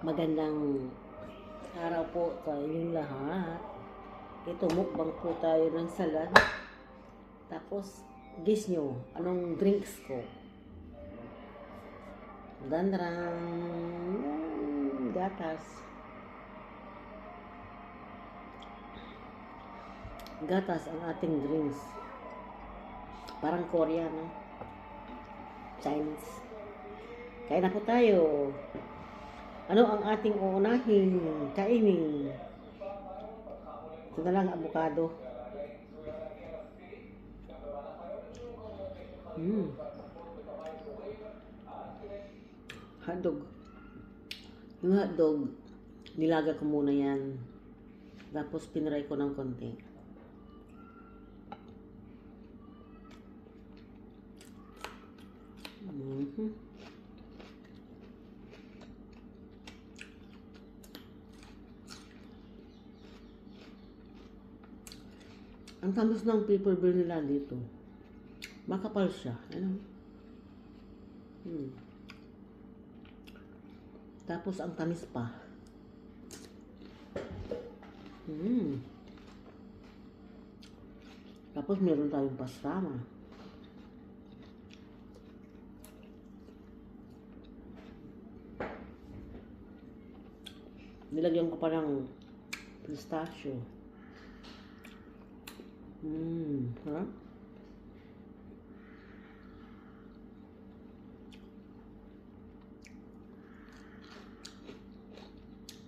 Magandang araw po sa inyong lahat. Ito, mukbang po tayo ng salad. Tapos, guess nyo, anong drinks ko? Dandrang gatas. Gatas ang ating drinks. Parang Korean, no? Chinese. Kain na po tayo. Ano ang ating uunahin kainin? Ito na lang, avocado. Hotdog. Yung hotdog, nilaga ko muna yan. Tapos pinray ko ng konti. Ang tamis ng paper beer nila dito. Makapal siya. Ano? Tapos ang tamis pa. Tapos meron tayong pastrama. Nilagyan ko pa ng pistachio. Sarap.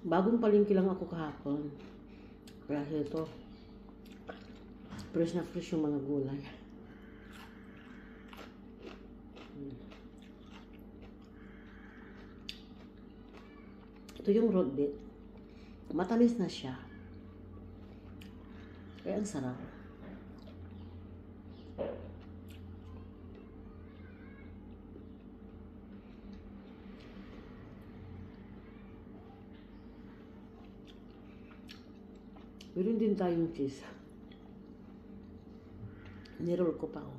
Bagong palengke lang ako kahapon. Kasi ito, fresh na fresh yung mga gulay. Ito yung root beet. Matamis na siya. Kaya ang sarap. Meron din tayong cheese. Niroll ko pa, oh.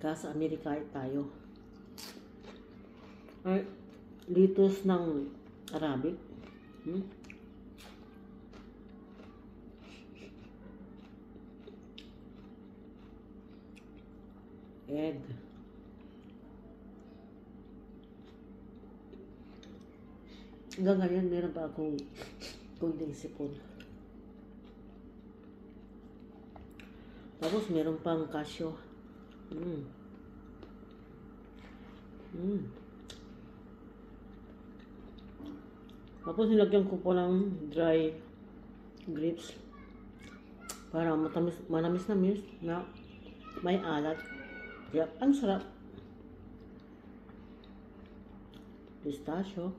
Kasa Amerika tayo. Ay, litos ng Arabic. Egg. Hanggang ngayon, meron pa akong kunting sipon. Tapos, meron pang cashew. Tapos, nilagyan ko po ng dry grapes para manamis na may alat. Kaya, ang sarap. Pistachio.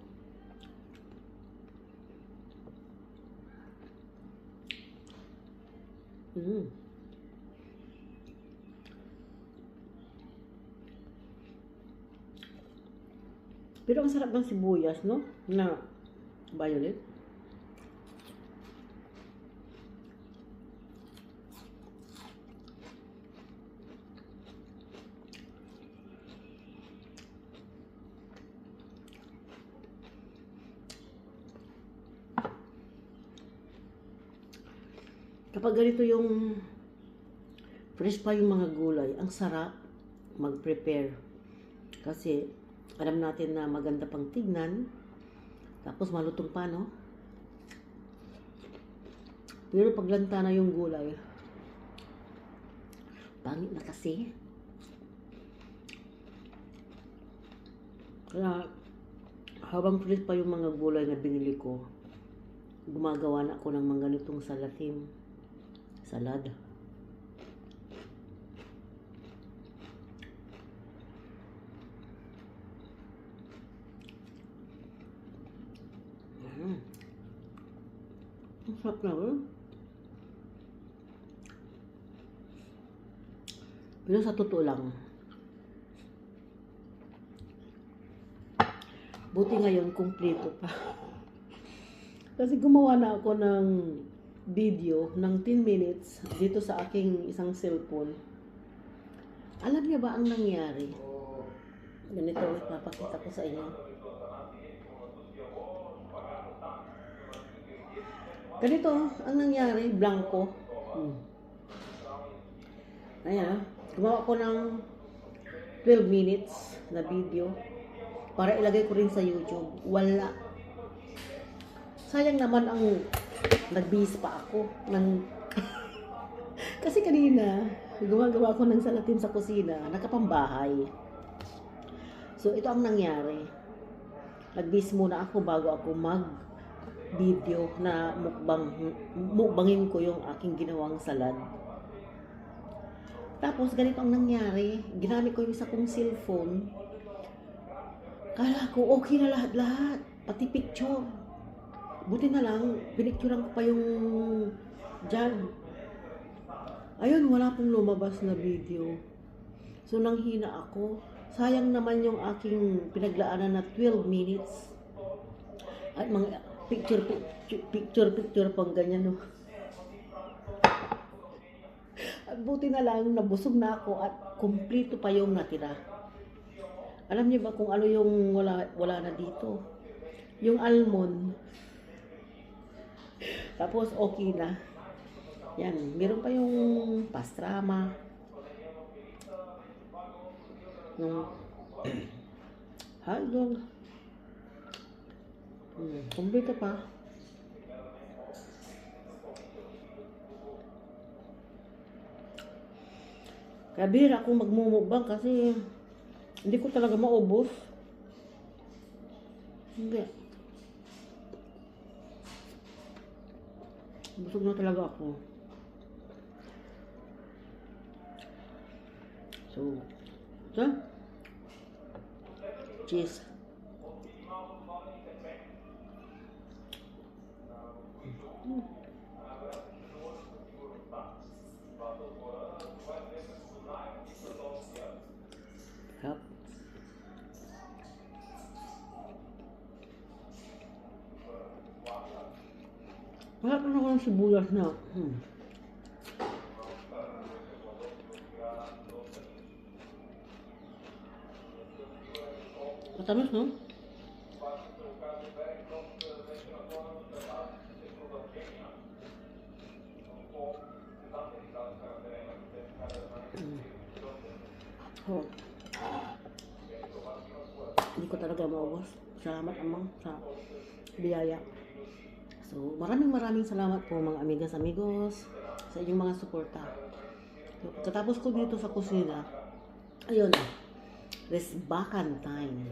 Pero ang sarap ng sibuyas, no? Na violet. Kapag ganito yung fresh pa yung mga gulay, ang sarap mag-prepare. Kasi alam natin na maganda pang tignan. Tapos malutong pa, no? Pero paglanta na yung gulay, pangit na kasi. Kaya habang fresh pa yung mga gulay na binili ko, gumagawa na ako ng mga ganitong salad. Ang sarap na, Pero sa totoo lang, buti ngayon, kumpleto pa. Kasi gumawa na ako ng video ng 10 minutes dito sa aking isang cellphone. Alam niyo ba ang nangyari? Ganito, ipapakita ko sa inyo. Ganito ang nangyari, blanco. Ayan, gumawa ko ng 12 minutes na video para ilagay ko rin sa YouTube. Wala. Sayang naman ang nagbihis pa ako ng kasi kanina gumagawa ko ng salatin sa kusina, nakapambahay. So ito ang nangyari. Nagbihis muna ako bago ako mag-video na mukbangin ko yung aking ginawang salad. Tapos ganito ang nangyari, ginamit ko yung isa kong cellphone. Kala ko okay na lahat-lahat, pati picture. Buti na lang, pinicturean ko pa yung dyan. Ayun, wala pong lumabas na video. So nanghina ako. Sayang naman yung aking pinaglaanan na 12 minutes. At mga picture pang ganyan, no. At buti na lang, nabusog na ako at kumpleto pa yung natira. Alam niyo ba kung ano yung wala na dito? Yung almond. Tapos okay na. Yan, meron pa yung pastrama. Yung hotdog. Kumpleto pa. Kaya bihira akong magmumukbang kasi hindi ko talaga maubos. Hindi. Busog na talaga ako. So, ito. Cheese. Sarap. Wala pa naman ng sibuyas na. Matamis, no? Oh. Hindi ko talaga maubos. Salamat amang sa biyaya. So, maraming salamat po mga amigos sa inyong mga suporta. So, katapos ko dito sa kusina, ayun, resbakan time.